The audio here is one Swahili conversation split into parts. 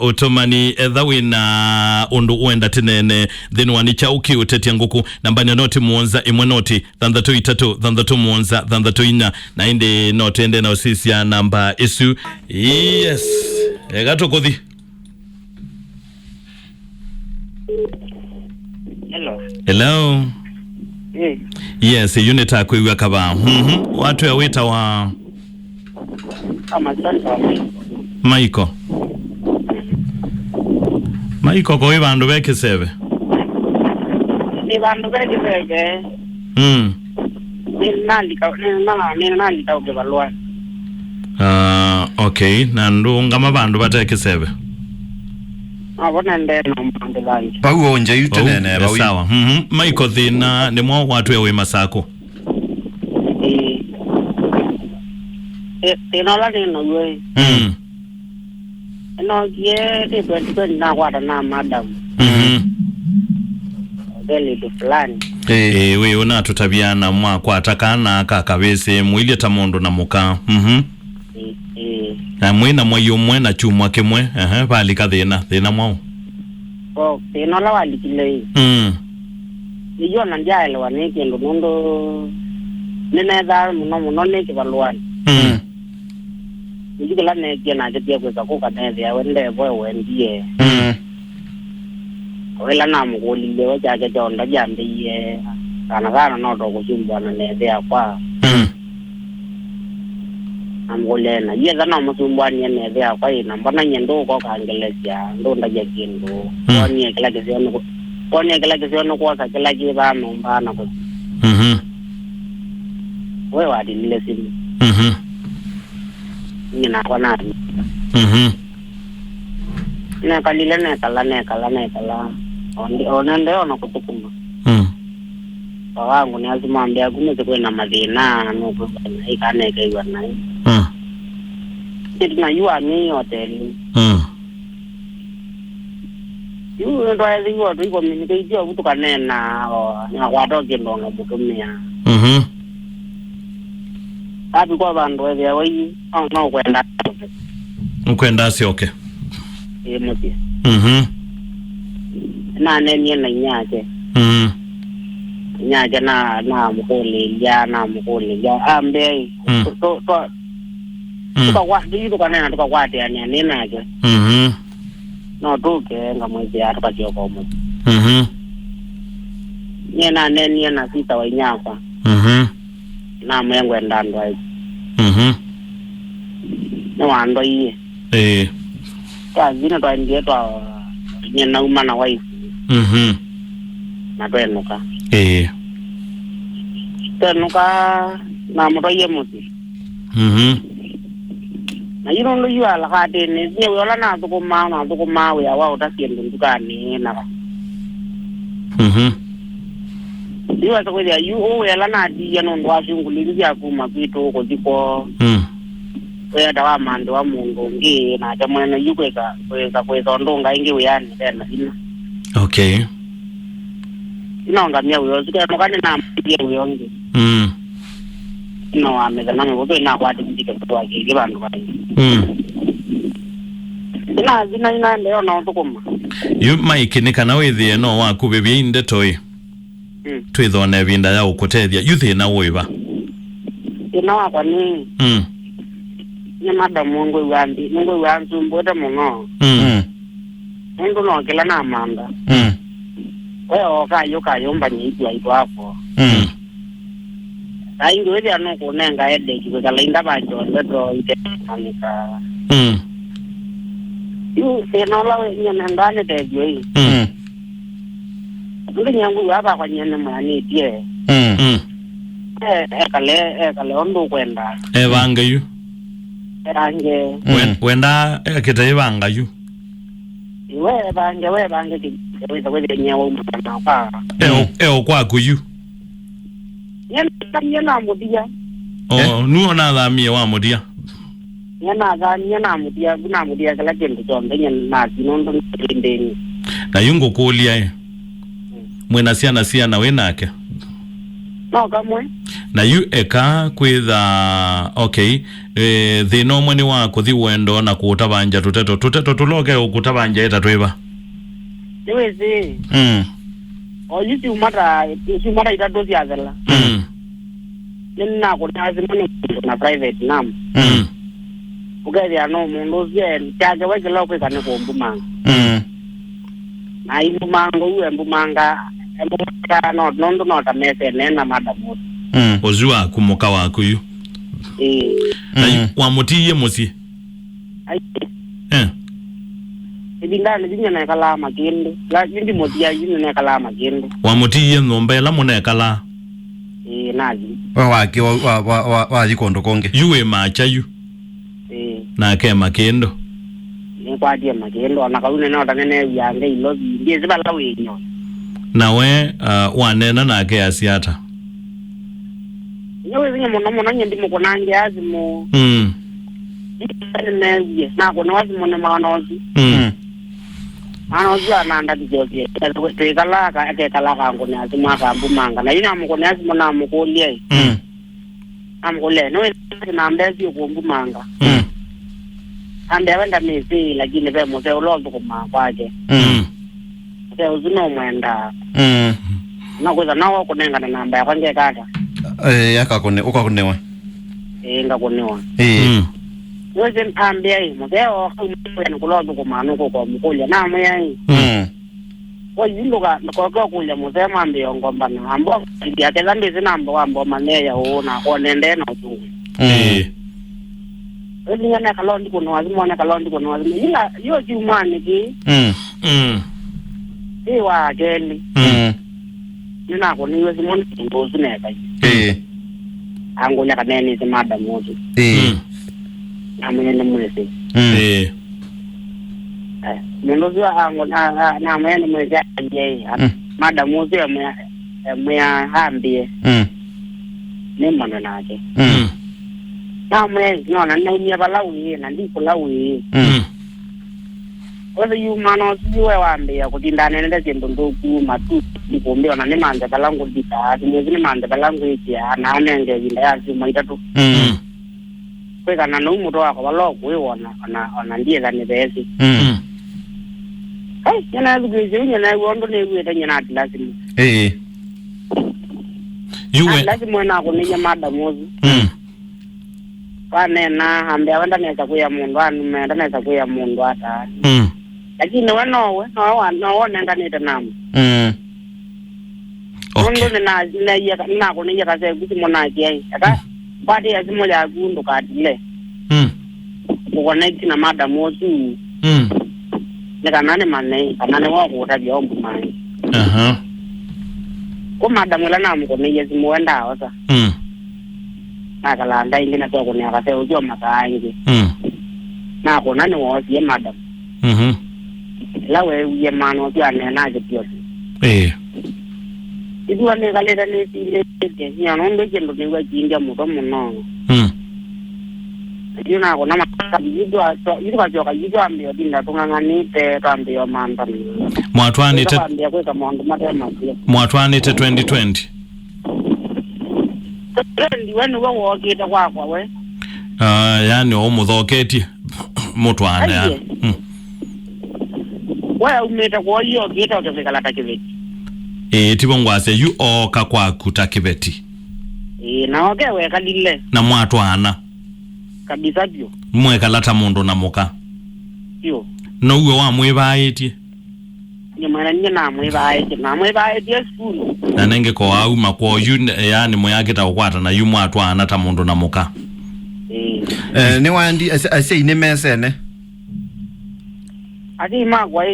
utomani edhawina undu uenda tinene then wa Nikyau Kiutetya Nguku nambani noti muonza imwe noti thandatu itatu thandatu muonza thandatu inya na indi noti ende na osisi ya namba isu. Yes, egato kothi. Hello. Yes, unit akwiwa kaba. Watu ya wita wa Maiko kwa bandu beke sebe. Ni bandu beke sebe. Ni nali ka ukebalwa. Okay, nandu ngama bandu bateke sebe. Abona ndena mbandu banje. Bawo nje yutenene bawo. Sawa. Maiko thina ni mwa watu ya wema sako. Tinola nino ywe. No ye de twenty na wada na madam. Deli du fulani. We una tutabiana mwa kwa atakana kakabese mwili tamondo na muka. Na mwina mwayo mwena chumwa kemwe. Bali kathina mwao. Tinola wali kile. Niyo nanjale waneke ndo mundo nineza muno neke balwani. Nijikela neke na jetia kweza kuka neze ya wende wendie. Wela na mgoli lewa jaja jonda jambiye. Kana noto kuchumba na neze ya kwa. Amgole na yeza na msumba ni neze ya kwa ina mbona nyendo kwa kangelesya ndo ndaje kindu. Kwani kila kisione kwa sa kila kiba mbana kwa. Wewe wadi nile simu. Nina kwa nani. Nekala. Onende ona kutukuma. Wangu ni azima ambia kumeze kwena madhina nuko na ikaneke iwa nai. Kitu na yuwa ni hoteli. Yu ndo azi yuwa tu iko minikijia kutuka nena na watoki ndonga butumia. Hapi kwa bandu wewe wei no kwenda. Ukwenda si okay. Muti. Na nene na nyaje. Nyaje na mkoli ya ambe. Tuka nena tuka kwate yani nena yake. No tuke ngamwezi atakajio kwa mu. Nyena nene na sita wa nyafa. Na mwengo ndando ai. No ando iye. Kwa zina to ndiye to nyena umana wife. Na twenuka. Twenuka na moto ye muti. Na yino ndo yu ala kade ne ye wala na tukuma we awa utasiendo ndukani na. Diwa so kweli yu wala na di ya ndo ashungulili ya kuma kwito ko diko. We dawa mando wa mungu ngi na jamwana yu kweza ndonga ingi uyani tena ina. Okay. Inonga mia uyo zike mokani na mbiye uyongi. No ameza na ngobe na kwati ndike kwa kike bandu bani. Ina leo na tukuma. Yu Mike ni kana withie no wa kubebye inde toy. Twithone binda ya ukutethia yuthi na woiba. Ina wa kwa ni. Ni madam mungu wanzi mboda mungo. Mungu no kila na amanda. Wewe kayomba ni ipi aitwa hapo. Aingi wewe anoko nenga ede kikala inda bajo ndo itenika. Yu senola we ndane tejo hii. Ndio nyangu hapa kwa nyene mani tie. Ekale ondo kwenda. Evanga yu. Erange. Wenda ekete evanga yu. We bange wewe nyewe mtana kwa. Kwa kuyu. Nyena mudia. Nuona dhamia wa mudia. Nyena mudia kala kendo jonde nyena zinondo ndeni. Na yungu kulia mwena siana we nake. No kamwe. na yu eka kwitha okay thino mwene wako thi wendo na kutabanja tuteto tuloke ukutabanja eta twiba niwezi oyisi umata itatu ziazela nina kunazi mwana na private nam ugathi ano mundu zie chaje wekela kwikane kumbumanga na imbumanga uwe mbumanga nondo nota mese nena madamu ozua kumuka wako yu na wamutiye musi ibindani jinya kala magendo la jindi motia jinya kala magendo wamutiye ngombe la mona kala naji wake wa jikondo konge yuwe macha yu na ke makendo ni kwa dia magendo na kaune na tanene yange ilobi ndiye zibala wenyo nawe wanena na ke asiata nyewe zinye mona nyindi mukonange azimo na kuna wazi mona manozi anozi ananda dijoje tekala ka ekala ka ngone azima ka mbumanga na ina mukone azimo na mukolie amukole no na mbezi ku mbumanga ande wenda mezi lakini ve mose ulondo kuma kwaje se uzino mwenda na kuza nawo kunenga na namba yakwange kaka yakakone ukakonewa ngakonewa weze mpambia hii moseo kumwena kulondo kuma nuko kwa mkulya na mwe hii wazinduka kwa kulya moseo mambia ngomba na ambo ya kelande zinambo ambo maneya ona konende na utungu Ngana kalondi kono wazimona kalondi kono wazimona ila yo jumani ki wa geli nina ko ni wazimona ngozi neka angonya kanene zimada mozo amene mwese Mwendozi wa na mwene mwese aje mada mozo ya hambie ni mwana nake na mwezi no na ni abalawi na ndiko lawi whether you mano siwe wambia kutindana nenda chendo ndoku matu ndikombe ona nemande balangu dita mwezi nemande balangu ya na anenge winda ya zima itatu kweka na no muto wako baloko weona ona ndiye za nebezi yana zugize nyana wondo ne weta nyana lazima yuwe lazima na ko nenya mada mozi Wane na ambia wanda neza kuya mundu anume neza kuya mundu ata lakini wanowe no nenda nita namu mundu na kuniya kase kuti mona kiai aka badi ya zimo ya gundu kadile kukonekti na mada mozu kanane mane kanane wako utabi ombu mani ko mada mwela namu kuniya zimo wenda wasa nakalanda ingine toko ni akase ujo makaangi na kona ni wosi ye madam lawe ye mano pia nena je pio idu ane kaleta ni tile ke ni anondo jendo ni wa jinja muto muno yuna kona maka yidu ka joka yidu ambio dinda tungangani te ambio manda mwatwani te ambio kwa mondo matema mwatwani te 2020 ndi wenu wo kita kwakwa we yani omuthoketie mutwana ya wa umeta kwa hiyo kita utakala takiveti tibo ngwase yu oka kwaku takiveti na oke we kalile na mwatwana kabisa bio mwekalata mundu na muka yo no uwe wa mwibaetie nyamana nyina mwibaetie school na nenge ko au makwo yu yani moyakita ukwata na yu mwatwana ta mundu na muka ni wandi ase ine mesene ati magwa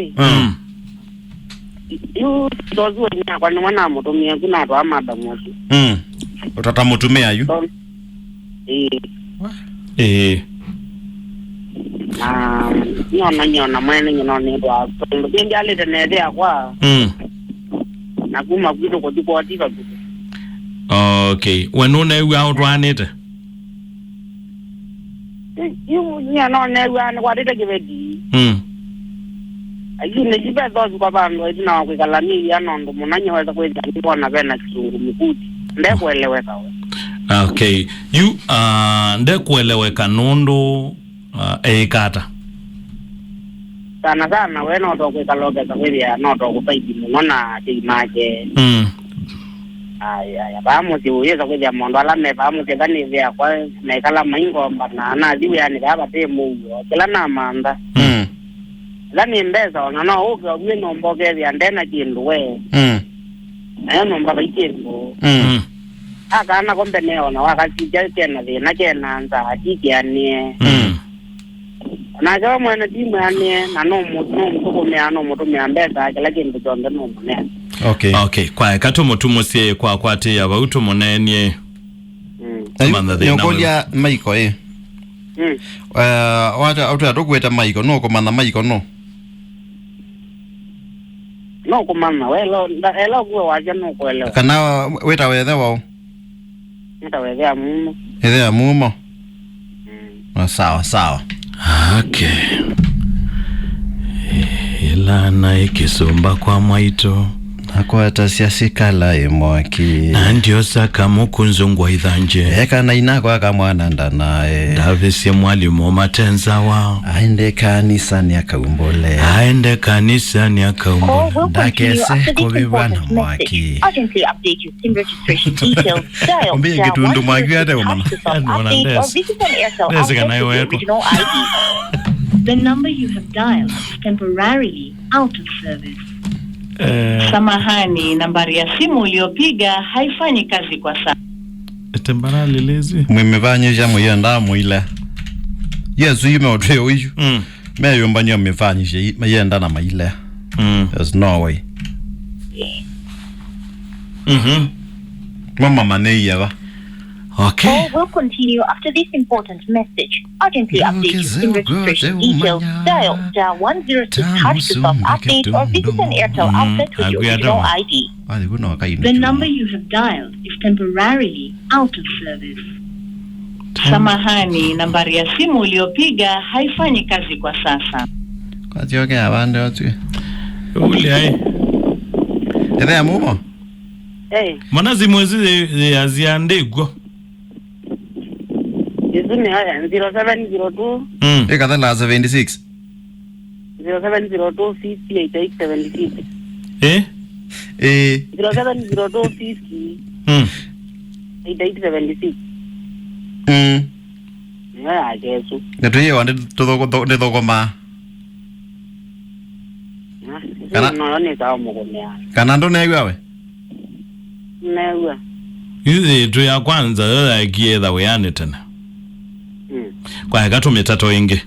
yu dozu nya kwa mwana mutumia kuna to amada mosi utatamutumia yu nyona mwene nyona ndo ndo ndio ale tene ya kwa na kuma kuito ko diko atika okay wenone we outwanite yu nya no ne we an kwa dite givedi ajine jibe dozu kwa bando ina kwa kalani ya nondo munanya weza kwenda kwa na bena kisungu mikuti ndeko eleweka we Okay. You ndekueleweka nundu eikata. Sana we no to kwikaloge kwithia no to kupaidi muno na timaje. Aya bamuthi uyeza kwithia mondo alame bamuthi thani vya kwa na ikala maingo mbana na ziwe yani baba te muyo kila na manda. Thani mbeza ona no ugo gwino mboge vya ndena kindu we. No mbaba ikindu. Akana kombe neo na wakati tena thina kena nza akikianie. Na jawa mwana timu yani na no mutumia mbeza kila kindu chonde no munene. Okay, kwa kato mutumusie kwa kwate ya bautu munene. Nyokolia maiko wata auto atokweta maiko no komana maiko no. No kumana welo kuwe waja no kuelewa. Kana weta wedhe wao. Weta wedhe mumo. Wedhe mumo. Sawa. Okay. Ila na ikisumba kwa mwaito. Akwata siasikala imwaki. Na ndio saka mukunzungwa idhanje. Eka na inako aka mwana ndanae. Davisi mwalimu matenza wao. Aende kanisani akaumbole. Ndakese kubibana mwaki. Mbie kitundu mwaki hata umana. Ndesi kana iwe yetu. The number you have dialed is temporarily out of service. Samahani, nambari ya simu uliopiga haifanyi kazi kwa sasa. Temporarily lezi. Mwimefanyisha muyenda muila. Yesu yume otweo iju. Meyo mbanyo mwifanyisha muyenda na maila. There's no way. Mama manei yawa. Okay. Call will continue after this important message. Urgently update your SIM registration details. Dial *106# to self-update or visit an Airtel outlet with your original ID. The number you have dialed is temporarily out of service. Samahani, nambari ya simu uliopiga haifanyi kazi kwa sasa. Kwa tioke abande otu. Uli hai. Ede amumo? Manazi mwezi ya ziandegwa. Izuni haya 0702 Eka la 76 0702 5876 0702 5876 ya Yesu Natoye wande todoko ma no ni sawa mugomea kana ndo newe awe newe Yuzi tu ya kwanza yola kiedha weyane tena. Kwa gato metato inge.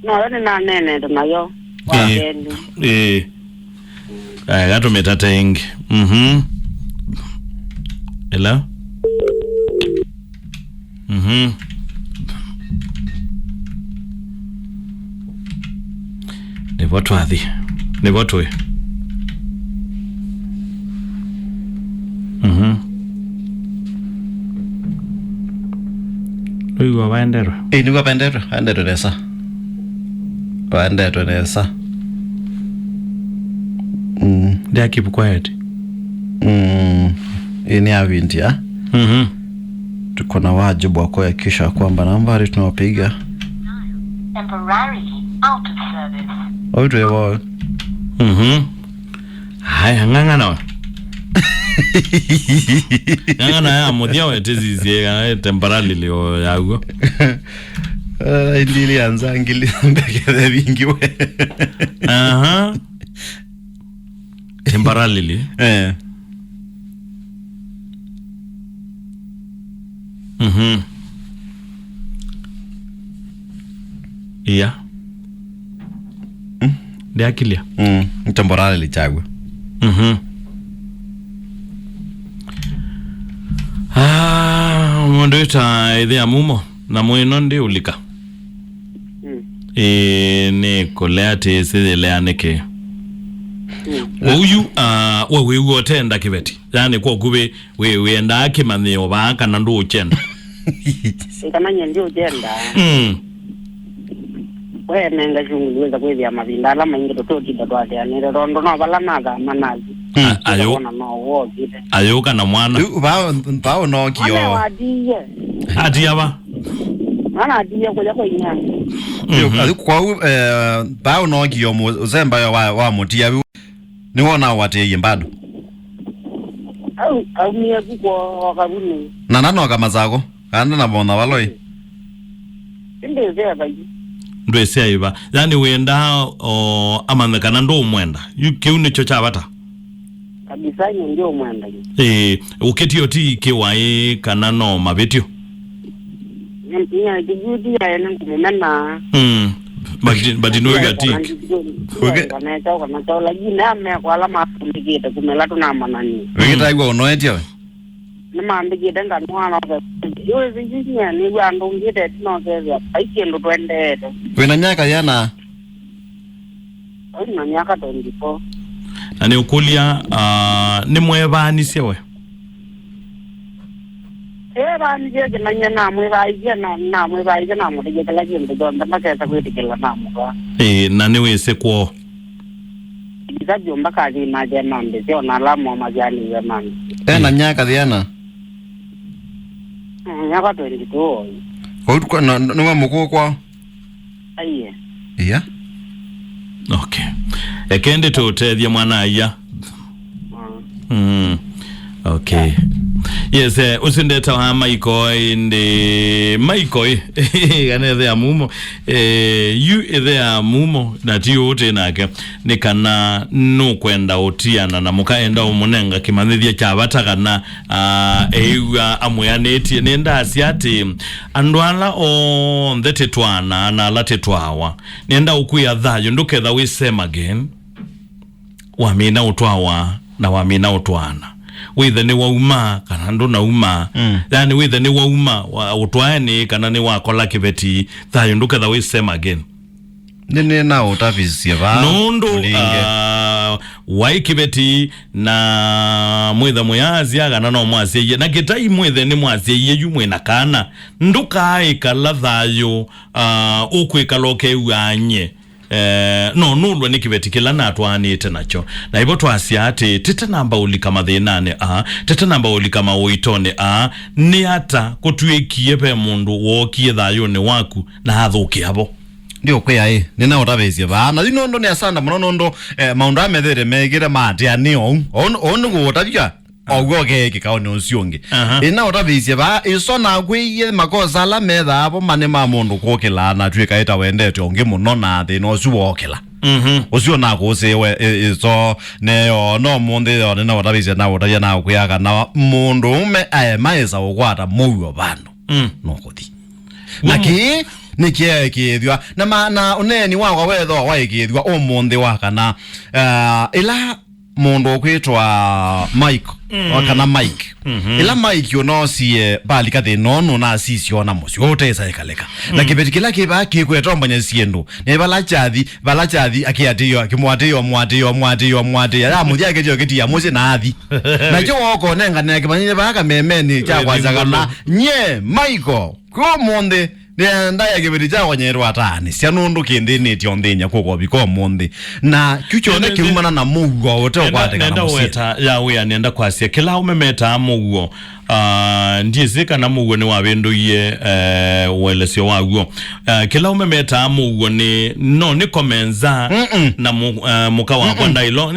No, na nene tunayo. Gato metato inge. Hello? Nevoto adhi. Nevoto we. Luego bandero. Nugo bandero nesa. Bandero nesa. They keep quiet. Ini avintia. Tuko na wajibu wa kuhakikisha kwamba nambari tunaopiga Temporarily out of service. Oito ewo. Haya ngangana. Ngangana ya modia wetezi ziega temporarily leo yago. Indili anzangili mbeke vingi we. Temporarily. Yeah. De akilia. Temporarily chagwe. Mondo ita idea mumo na mweno ndi ulika. Ni koleate sidele aneke. Uyu wewe utenda kibeti. Yani kwa kube wewe enda akimani obaka na ndo uchenda. Ikamanya ndio ujenda. Wewe nenga shunguluza kweli ya mabindala maingi tototi tatwate yani rondo no balanaga manazi. Ayoka na mwana. Bao no kio. Adia ba. Mana adia kwa inyama. Kwa bao no kio uzemba wa mutia ni wona wate yimbado. Au mie kwa kabuni. Na nano kama zako. Kana na bona waloi. Ndeze bayi. Ndwese ayiba. Yani wenda amamekana ndo mwenda. Kiune chocha bata. Kabisa ndio mwenda. Uketio ti kiwae kana no mabetio. Nya judi ya nkumena. But no gati. Kana chao lagi na me kwa alama kumigita kumela tuna manani. Wigita igwa no etio. Nama mbigita nganwana kwa. Yo zijinya ni gwa ndongite tino keza. Aikendo twende. Wina nyaka yana. Na nyaka 24. Ani ukulia ni mwebani sewe. Bani je kinanya na mwebaije na mwebaije na mudije kala jinde donda makesa kwitikela na mwa. Na niwe sekwo. Bizajo mbaka ni maje mambe sio na lamo majani ya mambe. Na nyaka yana. Nyaka 22. Kwa no muko kwa. Aiye. Yeah. Okay. Ekende to tethia mwana aya. Okay. Yes, usindeta wa Michael inde Michael ane there mumo you there mumo na tiote nake nikana no kwenda otiana na mukaenda umunenga kimanithia cha batakana ewa amweaneti nenda asiati andwala o ndete twana na late twawa nenda ukuya thayo nduketha we same again wamina utwawa na wamina utwana withe ni wauma kana ndo na uma yani withe ni wauma utwaeni kana ni wakola kibeti thayo nduketha we same again nene na utavisia ba nondo waikibeti na mwitha muyazi agana no mwasiye na kitai mwithe ni mwasiye yumwe na kana nduka ikala thayo ukwikaloke uanye no nulwe nikibeti kila natwanite nacho na ibo twasiate tete namba uli kama thenane tete namba uli kama uitone ni ata kutwekie pe mundu wokie thayo ni waku na athuki abo ndio kwe nina utabezie ba na ino ndo ne asanda muno ndo maundu amethere megire mate anio onu gutabika ogoke kikaone usionge ina utabezie ba isona kwiye makosa la metha abo mane ma mundu kokela na twika ita wendete onge muno na the no suokela usio na kusewe iso ne no munde yo nina utabezie na utaya na kuyaga na mundu ume maisa okwata muyo bano no kodi naki nikiekithwa na uneni wakwa wetho waikithwa umundi wakana ila mundu kwitwa Mike wakana Mike ila Mike uno sie bali kate nono na sisio na musio utesa ikaleka na kibeti kila kiba kikwetombonya siendo ne balachathi akiatiyo akimwateyo ya muthia akejo kitia musi na athi na jo woko nenga ne kibanyine baka memeni cha kwanza kana nye Michael ko monde ndaya kibeti cha wanyerwa atani sianundu kindini tiondinya koko biko monde na kichone kiumana na mugo wote kwate kana nenda weta ya we nenda kwasia kila umemeta mugo ndizika na mugo ni wabenduye welesio wago kila umemeta mugo ni no ni komenza na muka wako ndailo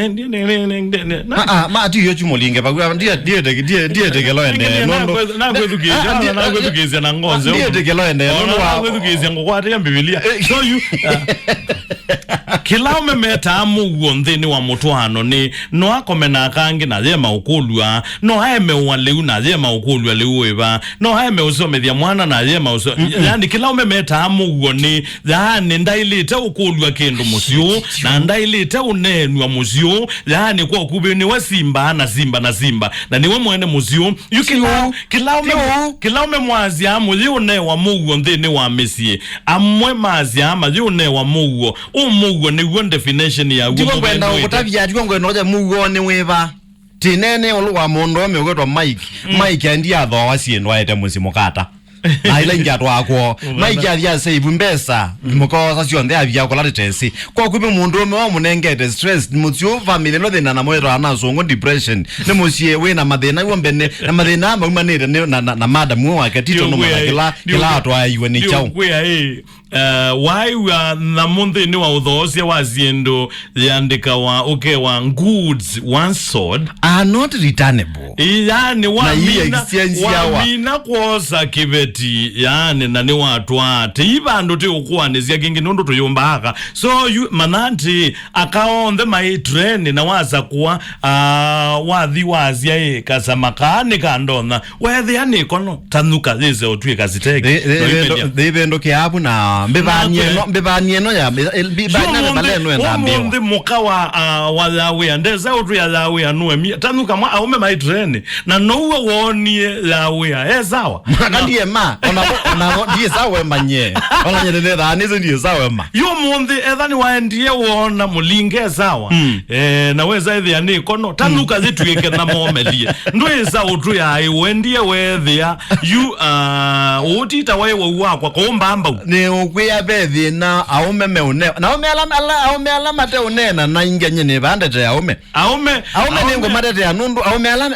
ma ati yochu molinge bagwa ndiye tegelo ende nondo na kwetugizia na ngonze ndiye tegelo ende nondo wa kwetugizia ngokwate ya Biblia so you kila umemeta mugo nthini wa mutwano ni no akomena kangi na yema ukulwa no aeme waleu na yema ukulwa leuweba no aeme usomethia mwana na yema yani kila umemeta mugo ni yani ndailite ukulwa kindu musio na ndailite unenwa musio yani kwa kubeni wa simba na niwe mwene musio kila umemwazi amu yune wa mugo nthini wa mesie amwe mazi ama yune wa mugo umugo ni one definition ya ugo kwenda ukutavya ngo noja mugo ni weba tinene oluwa mundu omegwetwa Mike ndi atho wasiendwa ete musimo kata na ile ngatwa akwo maija say bumbesa muko sio ndia bya ko la tensi kwa kupe mundu me wa munengete stress mutio family no thina na moyo anazo ngo depression ne musie we na mathina wo mbene na mathina ma umanire na madam wake tito no kila atwa iwe ni chao why we are na munde ni wa udhosia wa ziendo yandika wa wa goods one sword are not returnable yani wa mina kwosa kibeti yani na ni watu ate ibando te ukwanezia kingi nondo toyombaka so you mananti akaonde my train na waza kuwa wathi wazia kasamakane kandona whether yani kono tanuka zize otwe kaziteke they bendo ke abu na mbebanye no ya bibanya baleno enda mbio ndi mukawa walawe andeza otwe yalawe anue tanuka mwa aume my train na nowe wonie lawe ezawa ndiye ma ona ndiye sawa manye ona nyene da nizo ndiye sawa ma yo mundi ethani waendie wona mulinge sawa na weza ethia ni kono tanuka zitwike na momelie ndweza utru ya wendie wethia you utita wewe wakwa kombamba ni ukwiya bethi na aume meune na aume ala mate unena na inganye ne bandete aume ni ngomate ya nundu aume ala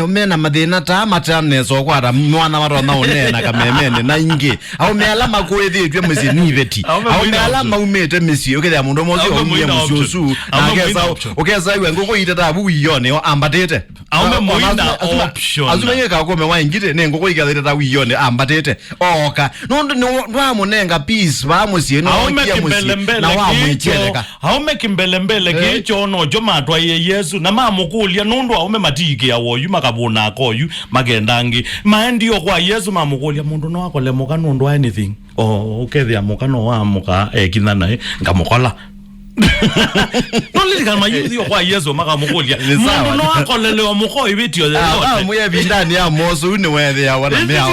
me na madina ta matane so kwara mwana marona unena kamemene na inge aume ala makwethi twe musi ni beti aume ala maumete misi ukethia mundu mozi omye mususu ukeza iwe ngoko itata bu yone ambatete aume moina option azumenye ka kome wa ingite ne ngoko ikatata bu yone ambatete oka nundu ndwa munenga peace ba musi no kia musi na wa mwecheleka aume kimbelembele kicho no joma twa Yesu na mamukulia nundu aume matiki ya woyu makabuna akoyu magendangi maendio kwa Yesu mamukulia mundu no akole muka nundu anything ukethia muka no wa muka kinana ngamukola no lika mayuthi kwa Yesu makamukulia mundu no akolele wa muko ibitio de muye bindani ya mozo une wethe ya wana mea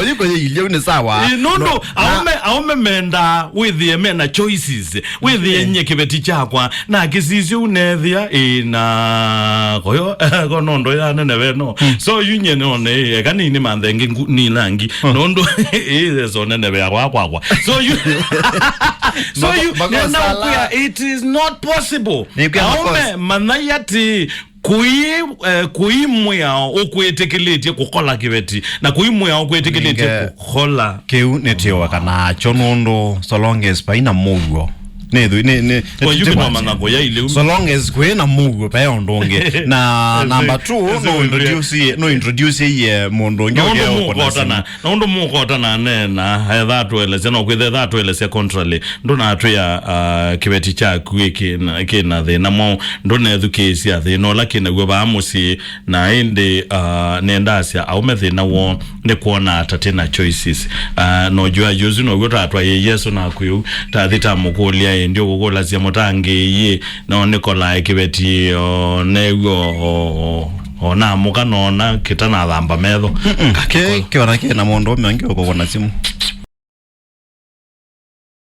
yuko ye ilio ni sawa no aume menda with the mena choices with the nye kibeti chakwa na kisisi unethia na koyo konondo ya nene beno so yunye none kanini mandenge ni langi nondo zo nene be kwa so you it is not possible aume manayati kuimwe okwetekelete kukola kibeti na kuimwe okwetekelete kukola keu netio kana chonondo so long as paina mugo so long as kwena mugo pa yondonge na number 2 no introduce ye mondo nyoge okona ndo mukota na nena that elese no kwethe that elese contrary ndo na atya kibeti cha kwiki na kina the na mo ndo na educate ya the no lakini gwe ba amusi na inde nendasia aumethe na wo ne kuona atatena choices no jua yuzu no gota atwa Yesu na kuyu ta thita mukulia ndio gogola cia motange ye no Nikolai kibeti nego ona muka nona kitana thamba metho ke ora ke na mondo mengi okona simu